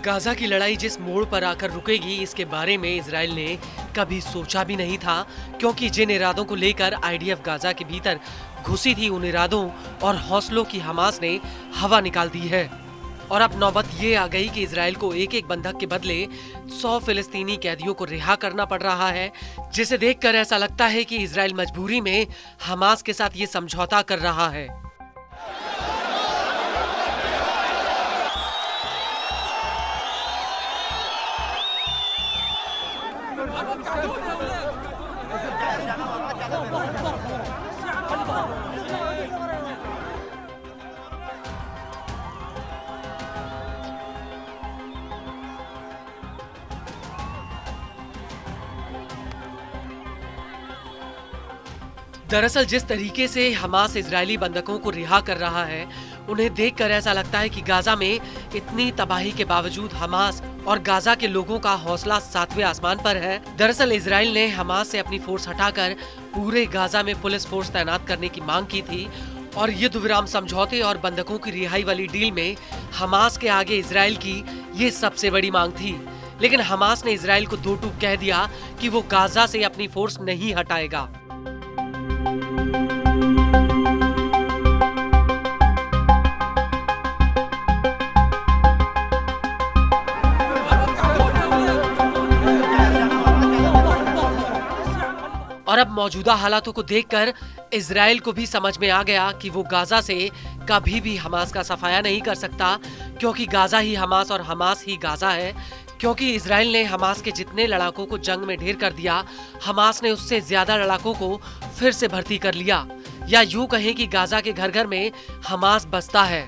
Gaza की लड़ाई जिस मोड़ पर आकर रुकेगी, इसके बारे में इजराइल ने कभी सोचा भी नहीं था, क्योंकि जिन इरादों को लेकर आईडीएफ गाजा के भीतर घुसी थी, उन इरादों और हौसलों की हमास ने हवा निकाल दी है। और अब नौबत ये आ गई कि इजराइल को एक एक बंधक के बदले 100 फिलिस्तीनी कैदियों को रिहा करना पड़ रहा है, जिसे देखकर ऐसा लगता है कि इजराइल मजबूरी में हमास के साथ ये समझौता कर रहा है। दरअसल जिस तरीके से हमास इजरायली बंधकों को रिहा कर रहा है, उन्हें देखकर ऐसा लगता है कि गाजा में इतनी तबाही के बावजूद हमास और गाजा के लोगों का हौसला 7वें आसमान पर है। दरअसल इजराइल ने हमास से अपनी फोर्स हटाकर पूरे गाजा में पुलिस फोर्स तैनात करने की मांग की थी, और युद्ध विराम समझौते और बंधकों की रिहाई वाली डील में हमास के आगे इजराइल की ये सबसे बड़ी मांग थी। लेकिन हमास ने इजराइल को दो टूक कह दिया कि वो गाजा से अपनी फोर्स नहीं हटाएगा। और अब मौजूदा हालातों को देखकर इजराइल को भी समझ में आ गया कि वो गाजा से कभी भी हमास का सफाया नहीं कर सकता, क्योंकि गाजा ही हमास और हमास ही गाजा है। क्योंकि इजराइल ने हमास के जितने लड़ाकों को जंग में ढेर कर दिया, हमास ने उससे ज्यादा लड़ाकों को फिर से भर्ती कर लिया, या यूं कहें कि गाजा के घर घर में हमास बसता है।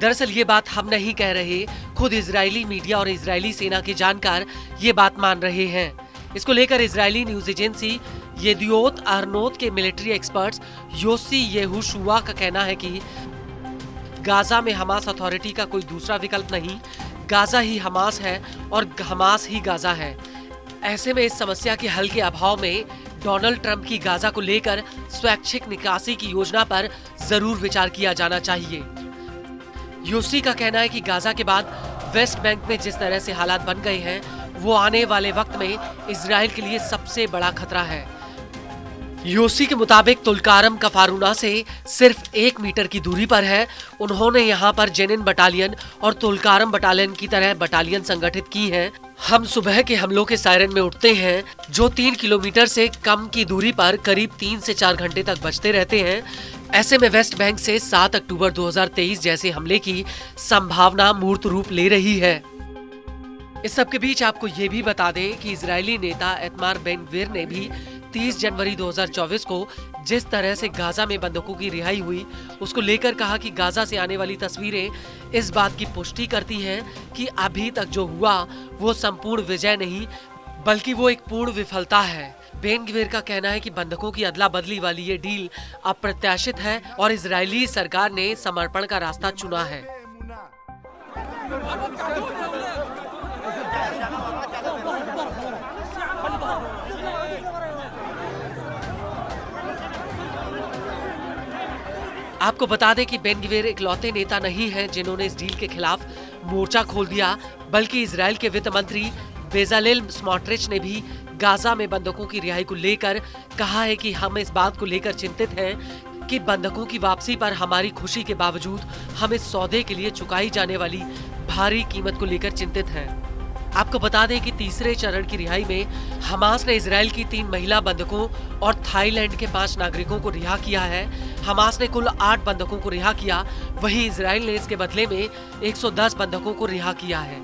दरअसल ये बात हम नहीं कह रहे, खुद इजरायली मीडिया और इजरायली सेना के जानकार ये बात मान रहे हैं। इसको लेकर इजरायली न्यूज एजेंसी येदियोत अहरोनोत के मिलिट्री एक्सपर्ट्स योसी येहुशुआ का कहना है कि गाजा में हमास अथॉरिटी का कोई दूसरा विकल्प नहीं, गाजा ही हमास है और हमास ही गाजा है। ऐसे में इस समस्या के हल के अभाव में डोनाल्ड ट्रंप की गाजा को लेकर स्वैच्छिक निकासी की योजना पर जरूर विचार किया जाना चाहिए। यूसी का कहना है कि गाजा के बाद वेस्ट बैंक में जिस तरह से हालात बन गए हैं, वो आने वाले वक्त में इजराइल के लिए सबसे बड़ा खतरा है। यूसी के मुताबिक तुलकारम कफारूना से सिर्फ 1 मीटर की दूरी पर है। उन्होंने यहाँ पर जेनिन बटालियन और तुलकारम बटालियन की तरह बटालियन संगठित की हैं। हम सुबह के हमलों के सायरन में उठते हैं, जो 3 किलोमीटर से कम की दूरी पर करीब 3 से 4 घंटे तक बजते रहते हैं। ऐसे में वेस्ट बैंक से 7 अक्टूबर 2023 जैसे हमले की संभावना मूर्त रूप ले रही है। इस सब के बीच आपको ये भी बता दें कि इजरायली नेता इतमार बेन गवीर ने भी 30 जनवरी 2024 को जिस तरह से गाजा में बंधकों की रिहाई हुई, उसको लेकर कहा कि गाजा से आने वाली तस्वीरें इस बात की पुष्टि करती हैं कि अभी तक जो हुआ वो संपूर्ण विजय नहीं, बल्कि वो एक पूर्ण विफलता है। बेन गवीर का कहना है कि बंधकों की अदला बदली वाली ये डील अप्रत्याशित है और इजरायली सरकार ने समर्पण का रास्ता चुना है। आपको बता दें कि बेन गवीर इकलौते नेता नहीं हैं जिन्होंने इस डील के खिलाफ मोर्चा खोल दिया, बल्कि इजराइल के वित्त मंत्री बेजालेल स्मोट्रिच ने भी गाजा में बंधकों की रिहाई को लेकर कहा है कि हम इस बात को लेकर चिंतित हैं कि बंधकों की वापसी पर हमारी खुशी के बावजूद हम इस सौदे के लिए चुकाई जाने वाली भारी कीमत को लेकर चिंतित हैं। आपको बता दें कि तीसरे चरण की रिहाई में हमास ने इजराइल की 3 महिला बंधकों और थाईलैंड के 5 नागरिकों को रिहा किया है। हमास ने कुल 8 बंधकों को रिहा किया, वहीं इजराइल ने इसके बदले में 110 बंधकों को रिहा किया है।